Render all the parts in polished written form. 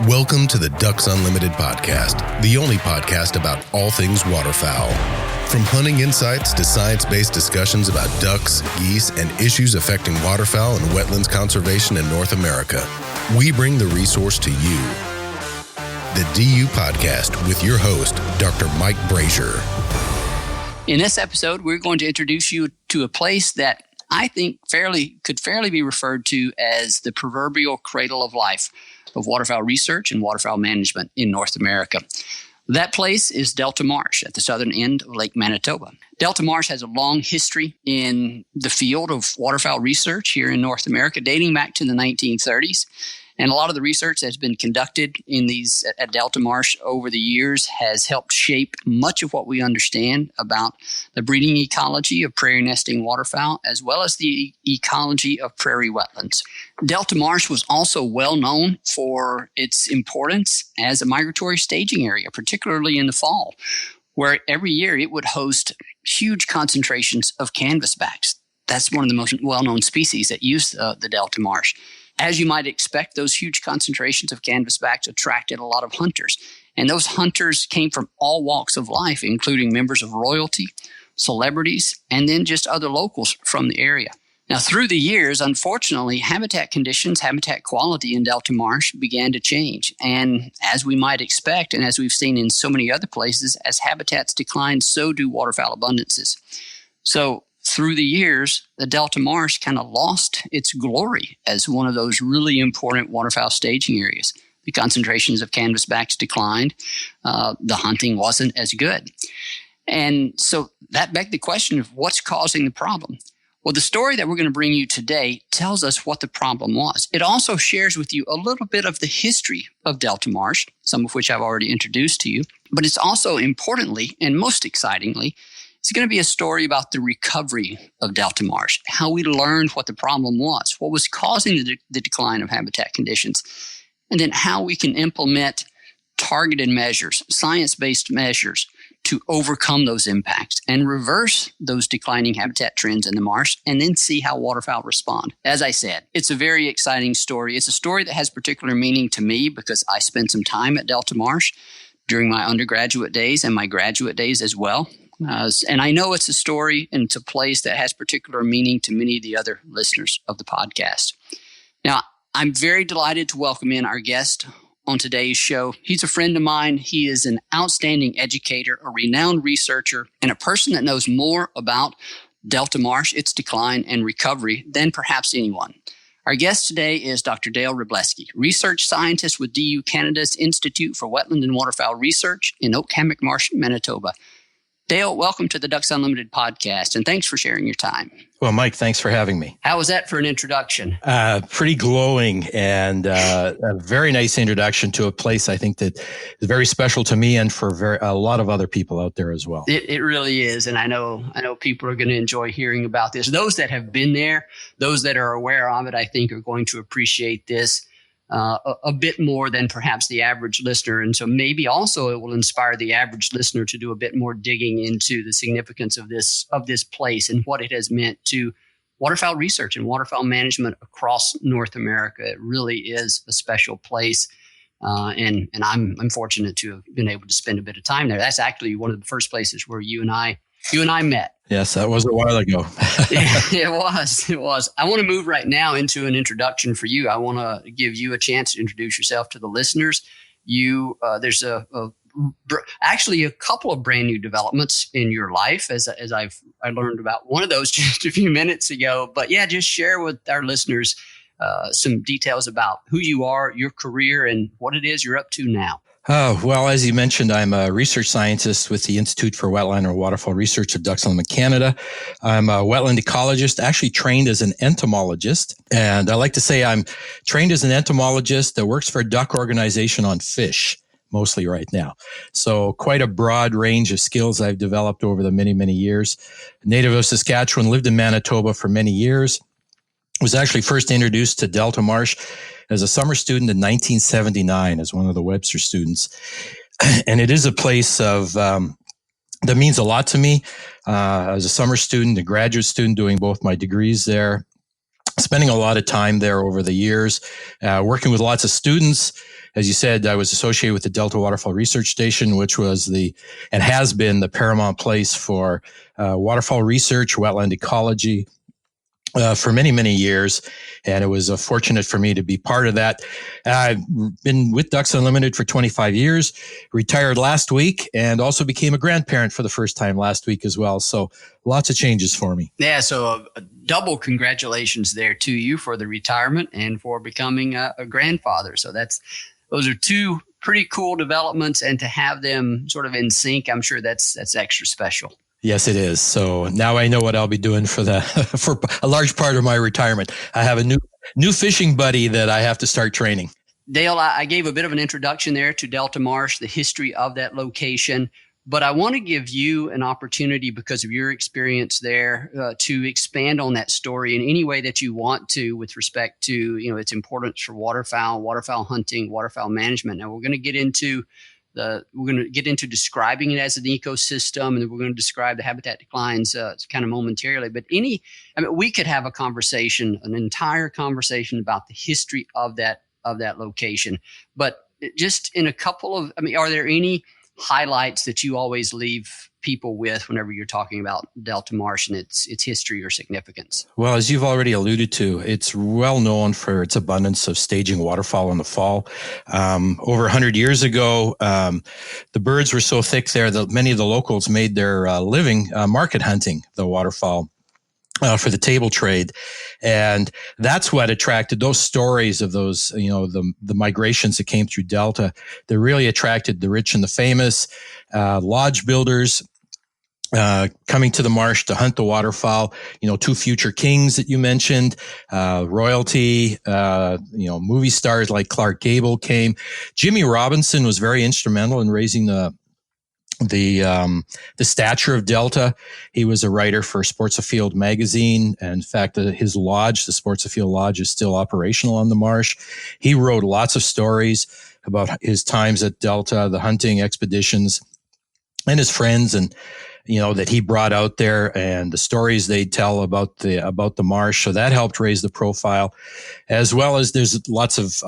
Welcome to the Ducks Unlimited podcast, the only podcast about all things waterfowl. From hunting insights to science-based discussions about ducks, geese, and issues affecting waterfowl and wetlands conservation in North America, we bring the resource to you. The DU Podcast with your host, Dr. Mike Brazier. In this episode, we're going to introduce you to a place that I think could fairly be referred to as the proverbial cradle of life of waterfowl research and waterfowl management in North America. That place is Delta Marsh at the southern end of Lake Manitoba. Delta Marsh has a long history in the field of waterfowl research here in North America, dating back to the 1930s. And a lot of the research that's been conducted at Delta Marsh over the years has helped shape much of what we understand about the breeding ecology of prairie nesting waterfowl, as well as the ecology of prairie wetlands. Delta Marsh was also well known for its importance as a migratory staging area, particularly in the fall, where every year it would host huge concentrations of canvasbacks. That's one of the most well-known species that use the Delta Marsh. As you might expect, those huge concentrations of canvasbacks attracted a lot of hunters. And those hunters came from all walks of life, including members of royalty, celebrities, and then just other locals from the area. Now, through the years, unfortunately, habitat conditions, habitat quality in Delta Marsh began to change. And as we might expect, and as we've seen in so many other places, as habitats decline, so do waterfowl abundances. So through the years, the Delta Marsh kind of lost its glory as one of those really important waterfowl staging areas. The concentrations of canvasbacks declined. The hunting wasn't as good. And so that begged the question of what's causing the problem. Well, the story that we're going to bring you today tells us what the problem was. It also shares with you a little bit of the history of Delta Marsh, some of which I've already introduced to you. But it's also importantly, and most excitingly, it's going to be a story about the recovery of Delta Marsh, how we learned what the problem was, what was causing the decline of habitat conditions, and then how we can implement targeted measures, science-based measures to overcome those impacts and reverse those declining habitat trends in the marsh, and then see how waterfowl respond. As I said, it's a very exciting story. It's a story that has particular meaning to me because I spent some time at Delta Marsh during my undergraduate days and my graduate days as well. And I know it's a story and it's a place that has particular meaning to many of the other listeners of the podcast. Now, I'm very delighted to welcome in our guest on today's show. He's a friend of mine. He is an outstanding educator, a renowned researcher, and a person that knows more about Delta Marsh, its decline and recovery than perhaps anyone. Our guest today is Dr. Dale Robleski, research scientist with DU Canada's Institute for Wetland and Waterfowl Research in Oak Hammock Marsh, Manitoba. Dale, welcome to the Ducks Unlimited podcast, and thanks for sharing your time. Well, Mike, thanks for having me. How was that for an introduction? Pretty glowing and a very nice introduction to a place I think that is very special to me and for a lot of other people out there as well. It really is, and I know people are going to enjoy hearing about this. Those that have been there, those that are aware of it, I think are going to appreciate this a bit more than perhaps the average listener. And so maybe also it will inspire the average listener to do a bit more digging into the significance of this place and what it has meant to waterfowl research and waterfowl management across North America. It really is a special place. And I'm fortunate to have been able to spend a bit of time there. That's actually one of the first places where you and I met. Yes, that was a while ago. It was. I want to move right now into an introduction for you. I want to give you a chance to introduce yourself to the listeners. There's actually a couple of brand new developments in your life, as I learned about one of those just a few minutes ago. But yeah, just share with our listeners some details about who you are, your career, and what it is you're up to now. Oh, well, as you mentioned, I'm a research scientist with the Institute for Wetland and Waterfowl Research of Ducks Unlimited Canada. I'm a wetland ecologist, actually trained as an entomologist. And I like to say I'm trained as an entomologist that works for a duck organization on fish, mostly right now. So quite a broad range of skills I've developed over the many, many years. Native of Saskatchewan, lived in Manitoba for many years. Was actually first introduced to Delta Marsh as a summer student in 1979 as one of the Webster students. And it is a place that means a lot to me. As a summer student, a graduate student doing both my degrees there, spending a lot of time there over the years, working with lots of students, as you said, I was associated with the Delta Waterfall Research Station, which was and has been the paramount place for waterfall research, wetland ecology, for many, many years. And it was fortunate for me to be part of that. I've been with Ducks Unlimited for 25 years, retired last week, and also became a grandparent for the first time last week as well. So lots of changes for me. Yeah, so double congratulations there to you for the retirement and for becoming a grandfather. So those are two pretty cool developments, and to have them sort of in sync, I'm sure that's extra special. Yes, it is. So now I know what I'll be doing for a large part of my retirement. I have a new fishing buddy that I have to start training. Dale, I gave a bit of an introduction there to Delta Marsh, the history of that location, but I want to give you an opportunity, because of your experience there, to expand on that story in any way that you want to, with respect to its importance for waterfowl hunting, waterfowl management. Now we're going to get into describing it as an ecosystem, and then we're going to describe the habitat declines kind of momentarily. But we could have an entire conversation about the history of that location. But just in a couple of, are there any highlights that you always leave people with whenever you're talking about Delta Marsh and its history or significance? Well, as you've already alluded to, it's well known for its abundance of staging waterfowl in the fall. Over 100 years ago, the birds were so thick there that many of the locals made their living market hunting the waterfowl for the table trade. And that's what attracted those stories of those, the migrations that came through Delta, that really attracted the rich and the famous, lodge builders, coming to the marsh to hunt the waterfowl, two future kings that you mentioned, royalty, movie stars like Clark Gable came. Jimmy Robinson was very instrumental in raising the stature of Delta. He was a writer for Sports Afield magazine. And in fact, his lodge, the Sports Afield Lodge, is still operational on the marsh. He wrote lots of stories about his times at Delta, the hunting expeditions, and his friends, and that he brought out there, and the stories they tell about the marsh. So that helped raise the profile, as well as there's lots of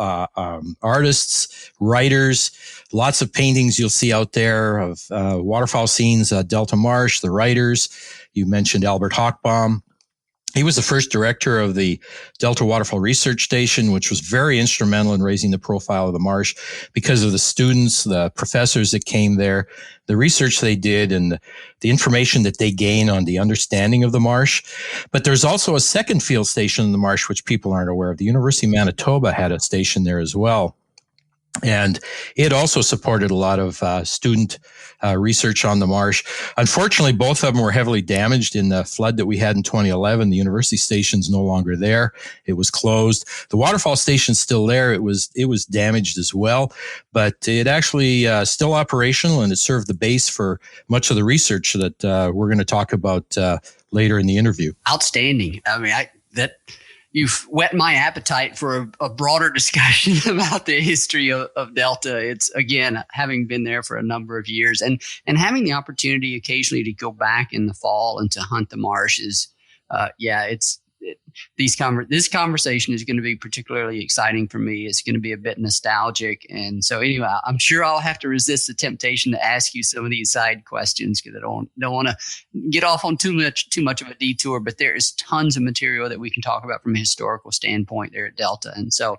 artists, writers, lots of paintings you'll see out there of waterfowl scenes at Delta Marsh. The writers, you mentioned Albert Hawkbaum. He was the first director of the Delta Waterfall Research Station, which was very instrumental in raising the profile of the marsh because of the students, the professors that came there, the research they did, and the information that they gained on the understanding of the marsh. But there's also a second field station in the marsh, which people aren't aware of. The University of Manitoba had a station there as well. And it also supported a lot of student research on the marsh. Unfortunately, both of them were heavily damaged in the flood that we had in 2011. The university station's no longer there. It was closed. The waterfall station's still there. It was damaged as well, but it actually still operational, and it served the base for much of the research that we're going to talk about later in the interview. Outstanding. You've whet my appetite for a broader discussion about the history of Delta. It's, again, having been there for a number of years and having the opportunity occasionally to go back in the fall and to hunt the marsh is, this conversation is going to be particularly exciting for me. It's going to be a bit nostalgic. And so anyway, I'm sure I'll have to resist the temptation to ask you some of these side questions, because I don't want to get off on too much of a detour, but there is tons of material that we can talk about from a historical standpoint there at Delta. And so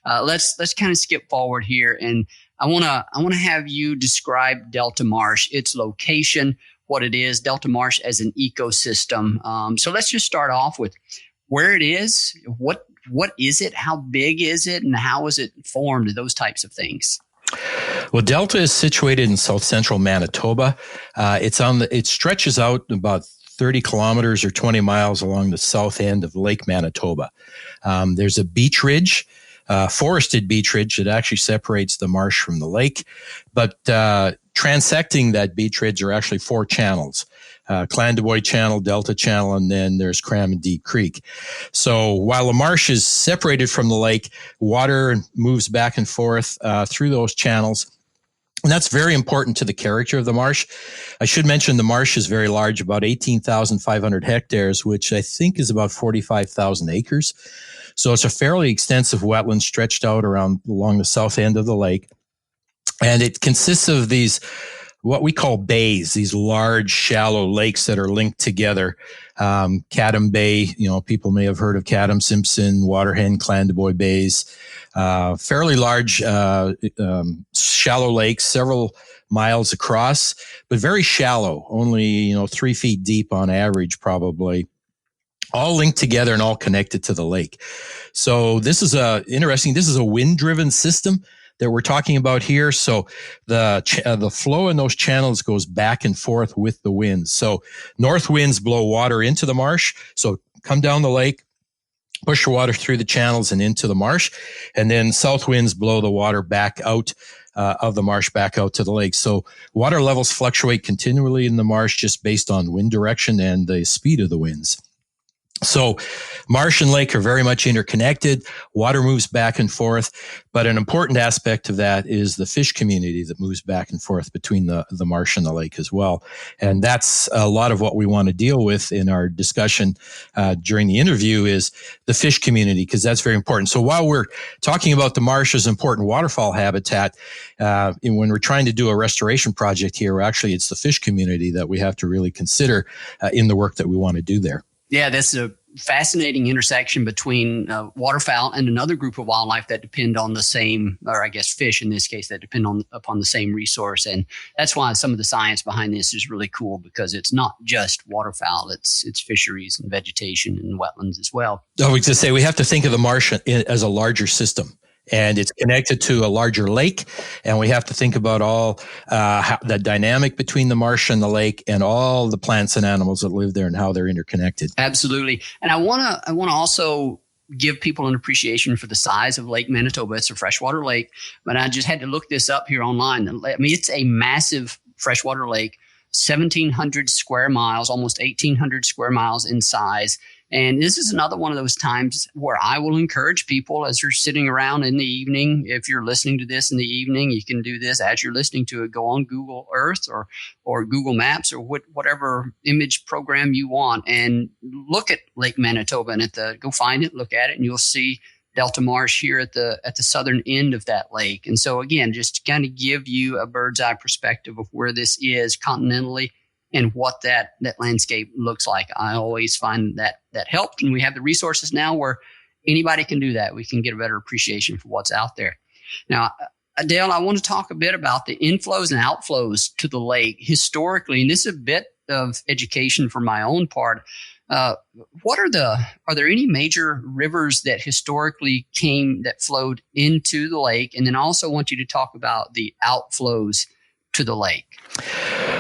let's kind of skip forward here. And I want to have you describe Delta Marsh, its location, what it is, Delta Marsh as an ecosystem. So let's just start off with where it is, what is it, how big is it, and how is it formed, those types of things. Well, Delta is situated in south central Manitoba. It stretches out about 30 kilometers or 20 miles along the south end of Lake Manitoba. There's a beach ridge, forested beach ridge that actually separates the marsh from the lake, but transecting that beach ridge are actually four channels. Clandeboye Channel, Delta Channel, and then there's Cram and Deep Creek. So while the marsh is separated from the lake, water moves back and forth through those channels. And that's very important to the character of the marsh. I should mention the marsh is very large, about 18,500 hectares, which I think is about 45,000 acres. So it's a fairly extensive wetland stretched out along the south end of the lake. And it consists of these, what we call bays, these large, shallow lakes that are linked together. Cadm Bay, people may have heard of Cadm, Simpson, Waterhen, Clandeboye Bays. Fairly large, shallow lakes, several miles across, but very shallow, only, 3 feet deep on average, probably. All linked together and all connected to the lake. So this is this is a wind-driven system that we're talking about here. So the flow in those channels goes back and forth with the winds. So north winds blow water into the marsh. So come down the lake, push the water through the channels and into the marsh. And then south winds blow the water back out of the marsh back out to the lake. So water levels fluctuate continually in the marsh just based on wind direction and the speed of the winds. So marsh and lake are very much interconnected. Water moves back and forth, but an important aspect of that is the fish community that moves back and forth between the marsh and the lake as well. And that's a lot of what we want to deal with in our discussion during the interview is the fish community, because that's very important. So while we're talking about the marsh as important waterfowl habitat, when we're trying to do a restoration project here, actually it's the fish community that we have to really consider in the work that we want to do there. Yeah, that's a fascinating intersection between waterfowl and another group of wildlife that depend on the same, or I guess fish in this case, that depend upon the same resource. And that's why some of the science behind this is really cool, because it's not just waterfowl, it's fisheries and vegetation and wetlands as well. I was going to say, we have to think of the marsh as a larger system. And it's connected to a larger lake, and we have to think about all the dynamic between the marsh and the lake, and all the plants and animals that live there and how they're interconnected. Absolutely, and I want to also give people an appreciation for the size of Lake Manitoba. It's a freshwater lake, but I just had to look this up here online. I mean, it's a massive freshwater lake, 1,700 square miles, almost 1,800 square miles in size. And this is another one of those times where I will encourage people as you're sitting around in the evening. If you're listening to this in the evening, you can do this as you're listening to it. Go on Google Earth or Google Maps or whatever image program you want, and look at Lake Manitoba and go find it, look at it, and you'll see Delta Marsh here at the southern end of that lake. And so again, just to kind of give you a bird's eye perspective of where this is continentally and what that landscape looks like. I always find that helped, and we have the resources now where anybody can do that. We can get a better appreciation for what's out there. Now, Dale, I want to talk a bit about the inflows and outflows to the lake historically, and this is a bit of education for my own part. Are there any major rivers that historically that flowed into the lake? And then I also want you to talk about the outflows to the lake.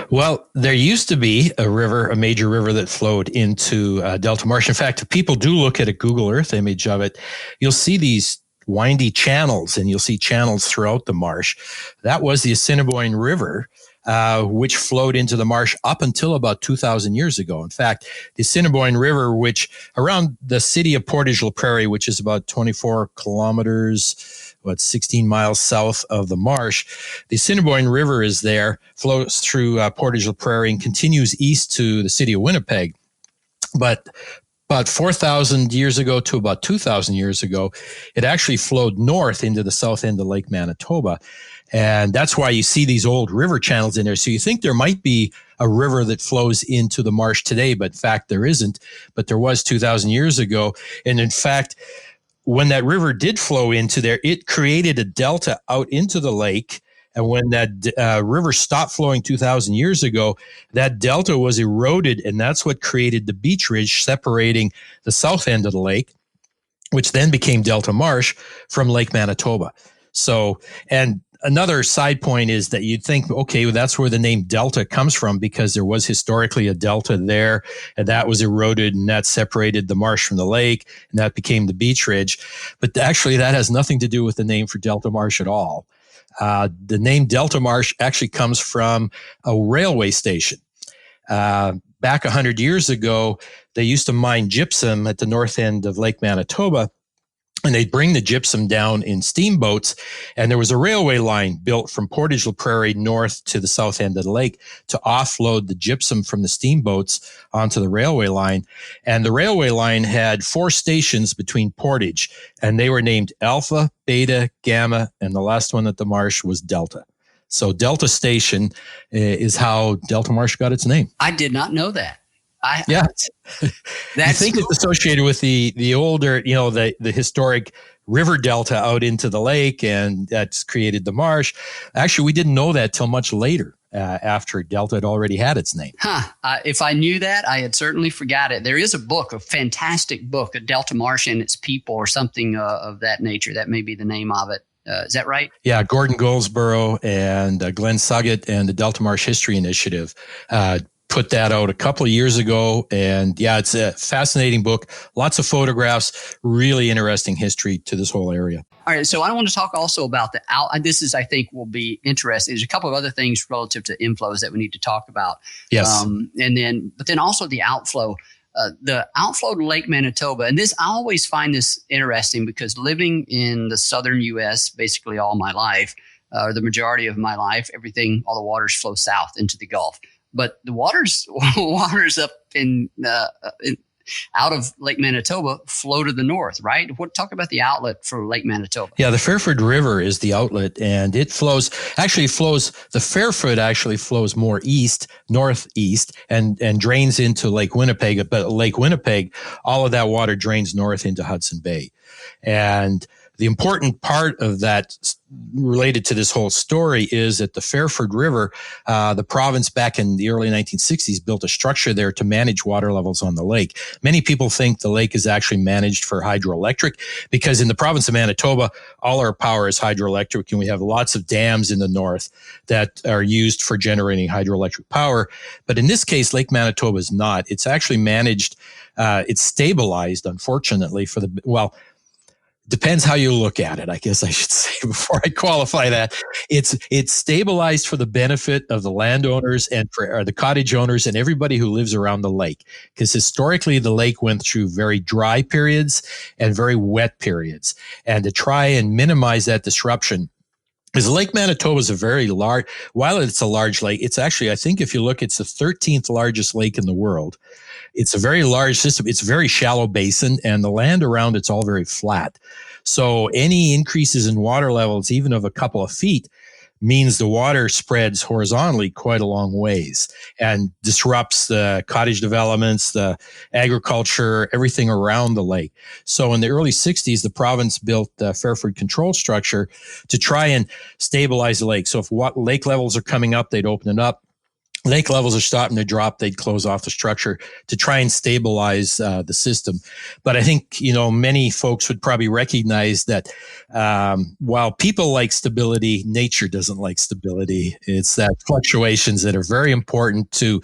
Well, there used to be a major river that flowed into Delta Marsh. In fact, if people do look at a Google Earth image of it, you'll see these windy channels, and you'll see channels throughout the marsh. That was the Assiniboine River, which flowed into the marsh up until about 2,000 years ago. In fact, the Assiniboine River, which around the city of Portage la Prairie, which is about 24 kilometers, 16 miles south of the marsh, the Assiniboine River is there, flows through Portage la Prairie and continues east to the city of Winnipeg. But about 4,000 years ago to about 2,000 years ago, it actually flowed north into the south end of Lake Manitoba. And that's why you see these old river channels in there. So you think there might be a river that flows into the marsh today, but in fact, there isn't. But there was 2,000 years ago. And in fact, when that river did flow into there, it created a delta out into the lake. And when that river stopped flowing 2,000 years ago, that delta was eroded, and that's what created the beach ridge separating the south end of the lake, which then became Delta Marsh, from Lake Manitoba. So, and another side point is that you'd think, okay, well, that's where the name Delta comes from, because there was historically a delta there, and that was eroded, and that separated the marsh from the lake, and that became the beach ridge. But actually, that has nothing to do with the name for Delta Marsh at all. The name Delta Marsh actually comes from a railway station. Back 100 years ago, they used to mine gypsum at the north end of Lake Manitoba. And they'd bring the gypsum down in steamboats, and there was a railway line built from Portage la Prairie north to the south end of the lake to offload the gypsum from the steamboats onto the railway line. And the railway line had 4 stations between Portage, and they were named Alpha, Beta, Gamma, and the last one at the Marsh was Delta. So Delta Station is how Delta Marsh got its name. I did not know that. Yeah. That's I think cool. it's associated with the older, the historic river delta out into the lake, and that's created the marsh. Actually, we didn't know that till much later, after Delta had already had its name. If I knew that, I had certainly forgot it. There is a book, a fantastic book, A Delta Marsh and Its People, or something of that nature. That may be the name of it. Is that right? Yeah, Gordon Goldsborough and Glenn Suggett and the Delta Marsh History Initiative put that out a couple of years ago. And yeah, it's a fascinating book. Lots of photographs, really interesting history to this whole area. All right. So I want to talk also about this is, I think, will be interesting. There's a couple of other things relative to inflows that we need to talk about. Yes. But then also the outflow. The outflow to Lake Manitoba, and I always find this interesting because living in the southern U.S. basically all my life, or the majority of my life, all the waters flow south into the Gulf. But the waters up out of Lake Manitoba flow to the north, right? Talk about the outlet for Lake Manitoba. Yeah, the Fairford River is the outlet, and the Fairford actually flows more northeast, and drains into Lake Winnipeg. But Lake Winnipeg, all of that water drains north into Hudson Bay. And the important part of that related to this whole story is that the Fairford River, the province back in the early 1960s built a structure there to manage water levels on the lake. Many people think the lake is actually managed for hydroelectric because in the province of Manitoba, all our power is hydroelectric, and we have lots of dams in the north that are used for generating hydroelectric power. But in this case, Lake Manitoba is not. It's actually managed, it's stabilized, unfortunately, depends how you look at it, I guess I should say, before I qualify that. It's stabilized for the benefit of the landowners and for the cottage owners and everybody who lives around the lake. Because historically, the lake went through very dry periods and very wet periods. And to try and minimize that disruption, because Lake Manitoba is while it's a large lake, it's actually, I think if you look, it's the 13th largest lake in the world. It's a very large system. It's a very shallow basin, and the land around it's all very flat. So any increases in water levels, even of a couple of feet, means the water spreads horizontally quite a long ways and disrupts the cottage developments, the agriculture, everything around the lake. So in the early 60s, the province built the Fairford control structure to try and stabilize the lake. So if lake levels are coming up, they'd open it up. Lake levels are starting to drop, they'd close off the structure to try and stabilize the system. But I think, many folks would probably recognize that while people like stability, nature doesn't like stability. It's that fluctuations that are very important to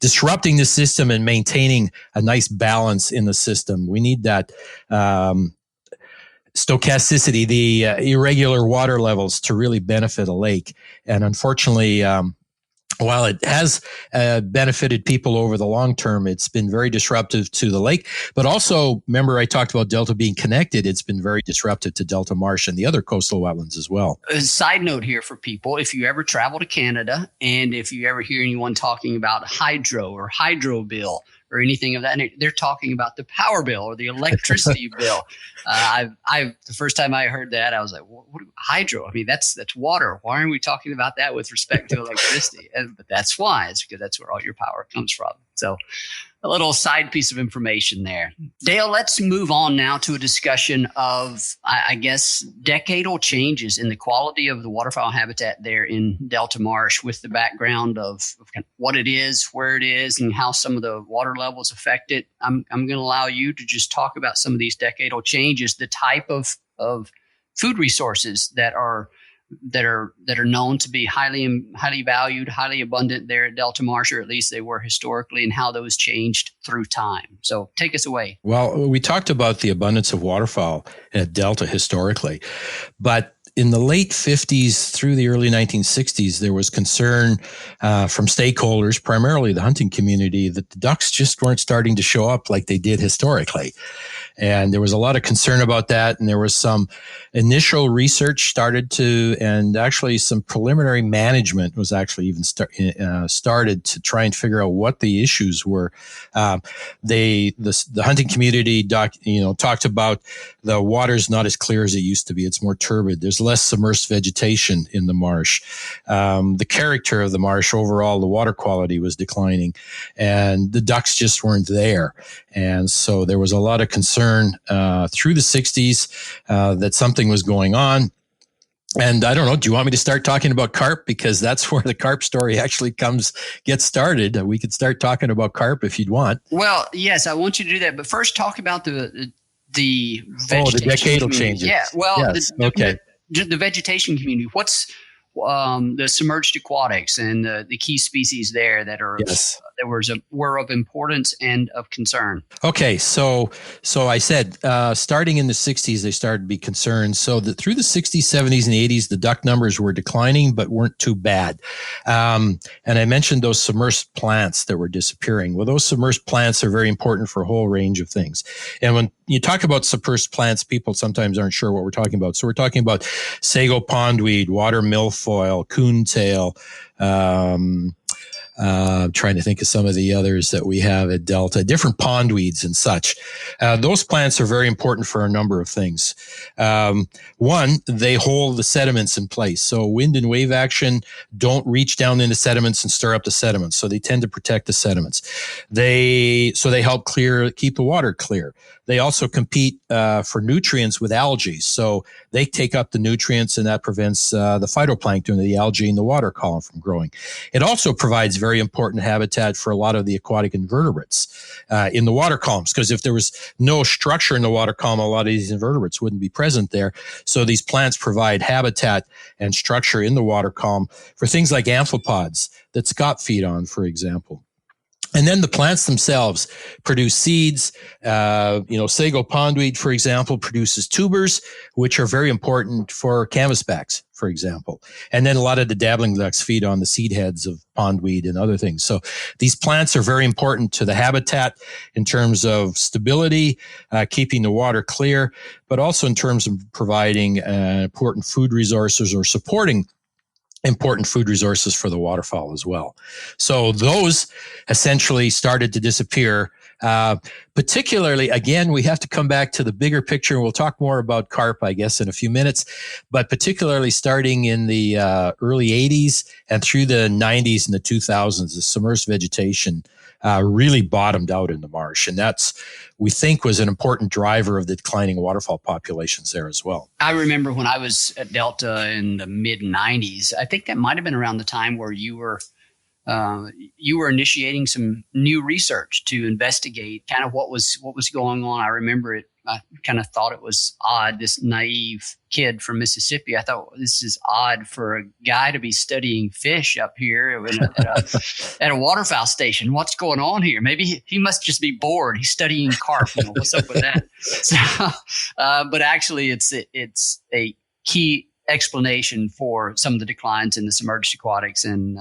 disrupting the system and maintaining a nice balance in the system. We need that stochasticity, the irregular water levels to really benefit a lake. And unfortunately, while it has benefited people over the long term, it's been very disruptive to the lake. But also, remember I talked about Delta being connected. It's been very disruptive to Delta Marsh and the other coastal wetlands as well. A side note here for people, if you ever travel to Canada and if you ever hear anyone talking about hydro or hydro bill or anything of that, they're talking about the power bill or the electricity bill. The first time I heard that, I was like, what hydro? I mean, that's water. Why aren't we talking about that with respect to electricity? But that's why. It's because that's where all your power comes from. So a little side piece of information there. Dale, let's move on now to a discussion of, I guess, decadal changes in the quality of the waterfowl habitat there in Delta Marsh with the background of what it is, where it is, and how some of the water levels affect it. I'm going to allow you to just talk about some of these decadal changes, the type of food resources that are known to be highly valued, highly abundant there at Delta Marsh, or at least they were historically, and how those changed through time. So take us away. Well, we talked about the abundance of waterfowl at Delta historically, but in the late 50s through the early 1960s, there was concern from stakeholders, primarily the hunting community, that the ducks just weren't starting to show up like they did historically. And there was a lot of concern about that. And there was some initial research and actually some preliminary management was actually even started to try and figure out what the issues were. The hunting community talked about the water's not as clear as it used to be. It's more turbid. There's less submerged vegetation in the marsh. The character of the marsh overall, the water quality was declining, and the ducks just weren't there. And so there was a lot of concern through the 60s that something was going on. And I don't know, do you want me to start talking about carp? Because that's where the carp story actually gets started. We could start talking about carp if you'd want. Well, yes, I want you to do that. But first, talk about the vegetation. The decadal changes. Yeah, well, yes. The vegetation community. What's the submerged aquatics and the key species there that are were of importance and of concern? Okay, so I said starting in the 60s they started to be concerned. So through the 60s, 70s, and 80s, the duck numbers were declining but weren't too bad. And I mentioned those submerged plants that were disappearing. Well, those submerged plants are very important for a whole range of things. And when you talk about submerged plants, people sometimes aren't sure what we're talking about. So we're talking about sago pondweed, water milfoil, coontail, trying to think of some of the others that we have at Delta, different pondweeds and such. Those plants are very important for a number of things. One, they hold the sediments in place. So wind and wave action don't reach down into sediments and stir up the sediments. So they tend to protect the sediments. They help keep the water clear. They also compete for nutrients with algae. So they take up the nutrients, and that prevents the phytoplankton, the algae in the water column, from growing. It also provides very important habitat for a lot of the aquatic invertebrates in the water columns, because if there was no structure in the water column, a lot of these invertebrates wouldn't be present there. So these plants provide habitat and structure in the water column for things like amphipods that scaup feed on, for example. And then the plants themselves produce seeds. Sago pondweed, for example, produces tubers, which are very important for canvasbacks, for example. And then a lot of the dabbling ducks feed on the seed heads of pondweed and other things. So these plants are very important to the habitat in terms of stability, keeping the water clear, but also in terms of providing important food resources or supporting important food resources for the waterfowl as well. So those essentially started to disappear. Particularly, again, we have to come back to the bigger picture, and we'll talk more about carp, I guess, in a few minutes, but particularly starting in the early 80s and through the 90s and the 2000s, the submerged vegetation really bottomed out in the marsh. And we think was an important driver of the declining waterfowl populations there as well. I remember when I was at Delta in the mid 90s, I think that might've been around the time where you were initiating some new research to investigate kind of what was going on. I remember it. I kind of thought it was odd, this naive kid from Mississippi. I thought, this is odd for a guy to be studying fish up here at a waterfowl station. What's going on here? Maybe he must just be bored. He's studying carp. What's up with that? So, but actually, it's a key explanation for some of the declines in the submerged aquatics and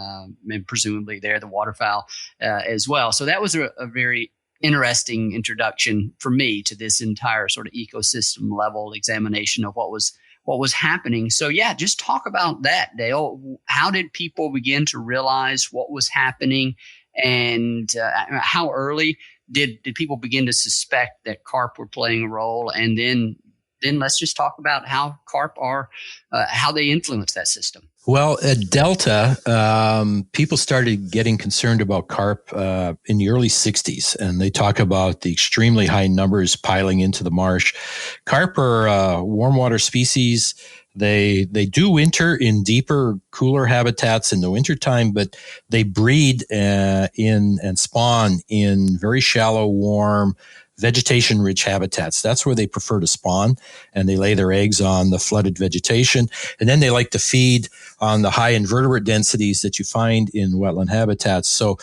presumably there the waterfowl as well. So that was a very interesting introduction for me to this entire sort of ecosystem level examination of what was happening. So yeah, just talk about that, Dale. How did people begin to realize what was happening, and how early did people begin to suspect that carp were playing a role? And then let's just talk about how carp are, how they influence that system. Well, at Delta, people started getting concerned about carp in the early 60s, and they talk about the extremely high numbers piling into the marsh. Carp are warm water species. They do winter in deeper, cooler habitats in the wintertime, but they breed in and spawn in very shallow, warm, vegetation-rich habitats. That's where they prefer to spawn, and they lay their eggs on the flooded vegetation. And then they like to feed on the high invertebrate densities that you find in wetland habitats. So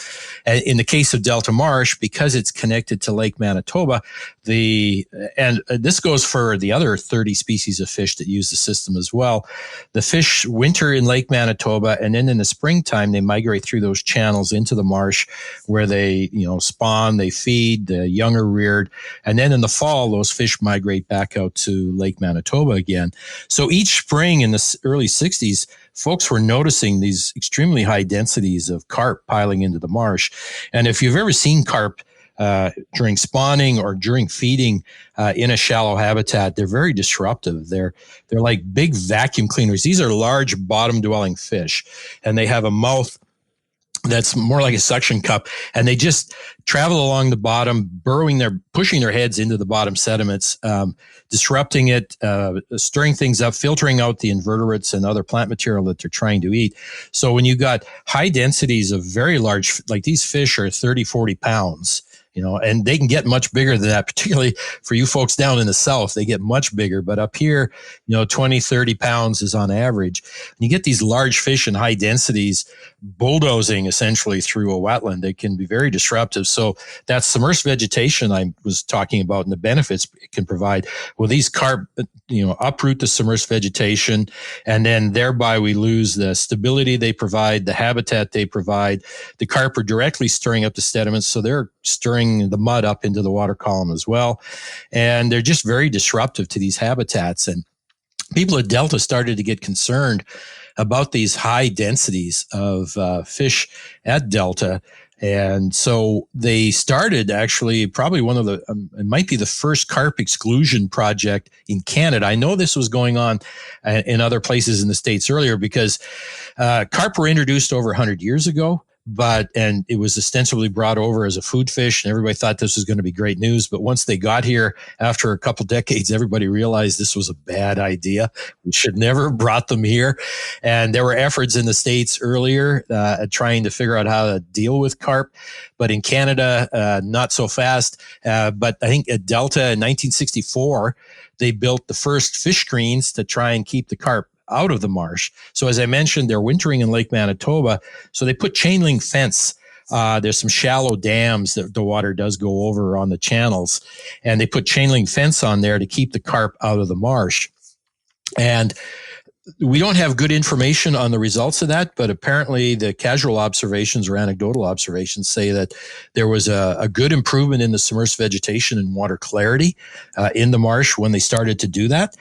in the case of Delta Marsh, because it's connected to Lake Manitoba, This goes for the other 30 species of fish that use the system as well. The fish winter in Lake Manitoba, and then in the springtime, they migrate through those channels into the marsh where they, spawn, they feed, the young are reared. And then in the fall, those fish migrate back out to Lake Manitoba again. So each spring in the early 60s, folks were noticing these extremely high densities of carp piling into the marsh. And if you've ever seen carp during spawning or during feeding in a shallow habitat, they're very disruptive. They're like big vacuum cleaners. These are large bottom-dwelling fish, and they have a mouth that's more like a suction cup, and they just travel along the bottom, pushing their heads into the bottom sediments, disrupting it, stirring things up, filtering out the invertebrates and other plant material that they're trying to eat. So when you got high densities of very large, like these fish are 30, 40 pounds, and they can get much bigger than that, particularly for you folks down in the south. They get much bigger, but up here, 20, 30 pounds is on average. And you get these large fish in high densities bulldozing essentially through a wetland. They can be very disruptive. So that submerged vegetation I was talking about and the benefits it can provide, well, these carp, uproot the submerged vegetation, and then thereby we lose the stability they provide, the habitat they provide. The carp are directly stirring up the sediments, so they're stirring the mud up into the water column as well. And they're just very disruptive to these habitats. And people at Delta started to get concerned about these high densities of fish at Delta. And so they started actually probably one of the, it might be the first carp exclusion project in Canada. I know this was going on in other places in the States earlier because carp were introduced over 100 years ago. And it was ostensibly brought over as a food fish, and everybody thought this was going to be great news. But once they got here, after a couple decades, everybody realized this was a bad idea. We should never have brought them here. And there were efforts in the States earlier at trying to figure out how to deal with carp. But in Canada, not so fast. But I think at Delta in 1964, they built the first fish screens to try and keep the carp out of the marsh. So as I mentioned, they're wintering in Lake Manitoba. So they put chain link fence. There's some shallow dams that the water does go over on the channels. And they put chain link fence on there to keep the carp out of the marsh. And we don't have good information on the results of that, but apparently the casual observations or anecdotal observations say that there was a good improvement in the submerged vegetation and water clarity in the marsh when they started to do that.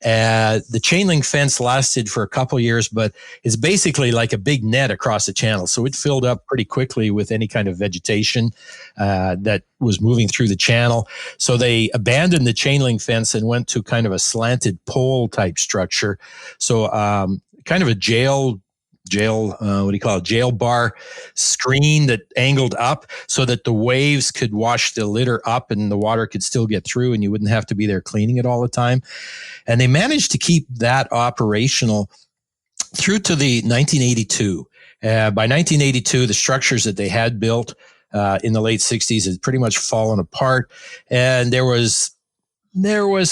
The chain link fence lasted for a couple of years, but it's basically like a big net across the channel. So it filled up pretty quickly with any kind of vegetation that was moving through the channel. So they abandoned the chain link fence and went to kind of a slanted pole type structure. So kind of a jail bar screen that angled up so that the waves could wash the litter up and the water could still get through and you wouldn't have to be there cleaning it all the time. And they managed to keep that operational through to the 1982. By 1982, the structures that they had built in the late 60s had pretty much fallen apart. And there was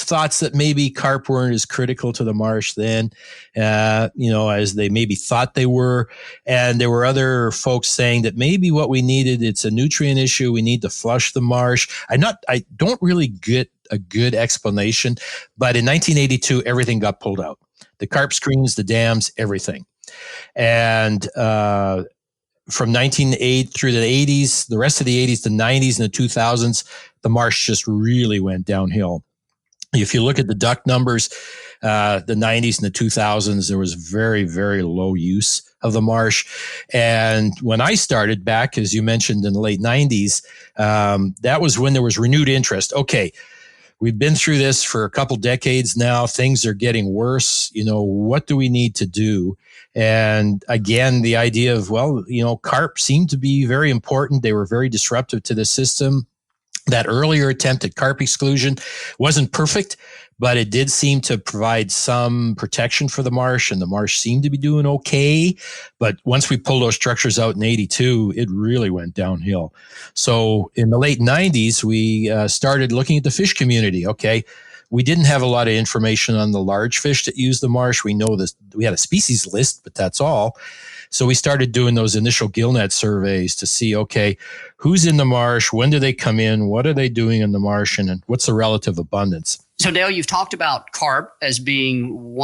thoughts that maybe carp weren't as critical to the marsh then, as they maybe thought they were. And there were other folks saying that maybe what we needed, it's a nutrient issue. We need to flush the marsh. I don't really get a good explanation, but in 1982, everything got pulled out. The carp screens, the dams, everything. And, from 1908 through the 80s, the rest of the 80s, the 90s, and the 2000s, the marsh just really went downhill. If you look at the duck numbers, the 90s and the 2000s, there was very, very low use of the marsh. And when I started back, as you mentioned, in the late 90s, that was when there was renewed interest. Okay, we've been through this for a couple decades now. Things are getting worse. What do we need to do? And again, the idea of, carp seemed to be very important. They were very disruptive to the system. That earlier attempt at carp exclusion wasn't perfect, but it did seem to provide some protection for the marsh, and the marsh seemed to be doing okay. But once we pulled those structures out in 82, it really went downhill. So in the late 90s, we started looking at the fish community. Okay, we didn't have a lot of information on the large fish that use the marsh. We know this, we had a species list, but that's all. So we started doing those initial gillnet surveys to see, okay, who's in the marsh? When do they come in? What are they doing in the marsh? And what's the relative abundance? So Dale, you've talked about carp as being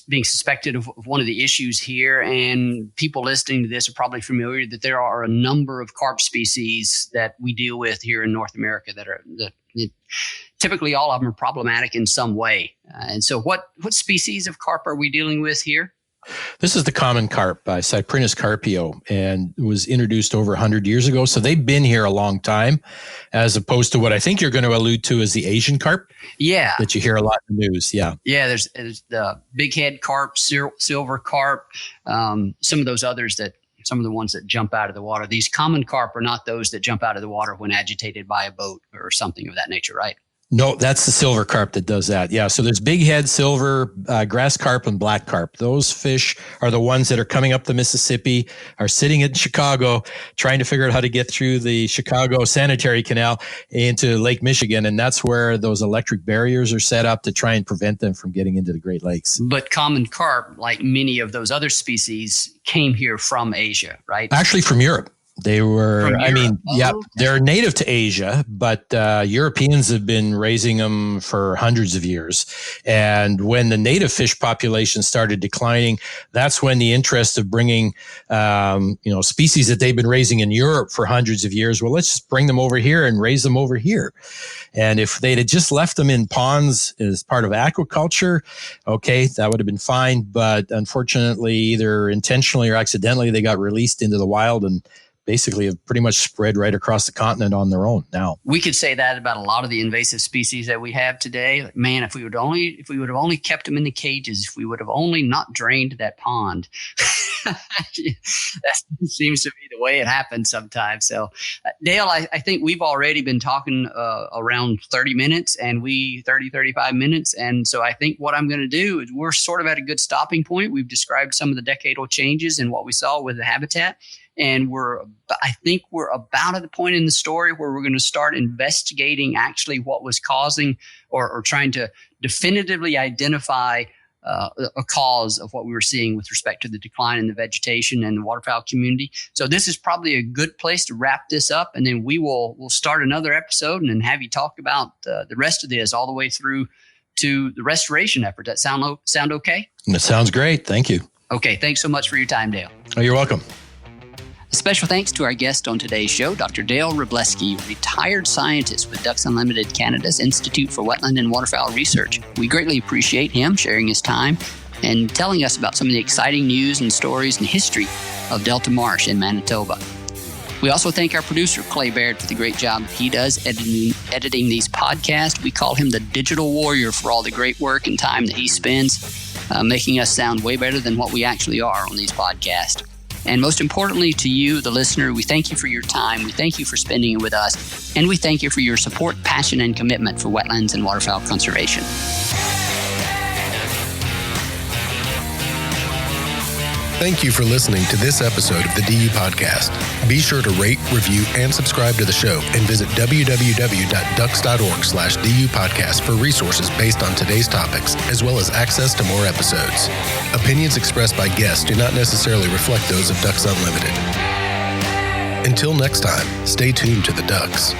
being suspected of one of the issues here, and people listening to this are probably familiar that there are a number of carp species that we deal with here in North America that typically all of them are problematic in some way. And so what species of carp are we dealing with here? This is the common carp, Cyprinus carpio, and was introduced over 100 years ago. So they've been here a long time, as opposed to what I think you're going to allude to as the Asian carp. Yeah. That you hear a lot in the news. Yeah. Yeah, there's the big head carp, silver carp, some of those others some of the ones that jump out of the water. These common carp are not those that jump out of the water when agitated by a boat or something of that nature, right? No, that's the silver carp that does that. Yeah. So there's big head, silver, grass carp, and black carp. Those fish are the ones that are coming up the Mississippi, are sitting in Chicago, trying to figure out how to get through the Chicago sanitary canal into Lake Michigan. And that's where those electric barriers are set up to try and prevent them from getting into the Great Lakes. But common carp, like many of those other species, came here from Asia, right? Actually, from Europe. They were, they're native to Asia, but Europeans have been raising them for hundreds of years. And when the native fish population started declining, that's when the interest of bringing, species that they've been raising in Europe for hundreds of years, well, let's just bring them over here and raise them over here. And if they'd have just left them in ponds as part of aquaculture, okay, that would have been fine. But unfortunately, either intentionally or accidentally, they got released into the wild and basically have pretty much spread right across the continent on their own now. We could say that about a lot of the invasive species that we have today. Man, if we would have only kept them in the cages, if we would have only not drained that pond. That seems to be the way it happens sometimes. So, Dale, I think we've already been talking around 35 minutes. And so I think what I'm going to do is we're sort of at a good stopping point. We've described some of the decadal changes and what we saw with the habitat. And I think we're about at the point in the story where we're going to start investigating actually what was causing or trying to definitively identify a cause of what we were seeing with respect to the decline in the vegetation and the waterfowl community. So this is probably a good place to wrap this up. And then we'll start another episode and then have you talk about the rest of this all the way through to the restoration effort. That sound okay? That sounds great. Thank you. Okay. Thanks so much for your time, Dale. Oh, you're welcome. A special thanks to our guest on today's show, Dr. Dale Robleski, retired scientist with Ducks Unlimited Canada's Institute for Wetland and Waterfowl Research. We greatly appreciate him sharing his time and telling us about some of the exciting news and stories and history of Delta Marsh in Manitoba. We also thank our producer, Clay Baird, for the great job he does editing these podcasts. We call him the digital warrior for all the great work and time that he spends making us sound way better than what we actually are on these podcasts. And most importantly to you, the listener, we thank you for your time. We thank you for spending it with us. And we thank you for your support, passion, and commitment for wetlands and waterfowl conservation. Thank you for listening to this episode of the DU Podcast. Be sure to rate, review, and subscribe to the show and visit www.ducks.org/DU Podcast for resources based on today's topics, as well as access to more episodes. Opinions expressed by guests do not necessarily reflect those of Ducks Unlimited. Until next time, stay tuned to the Ducks.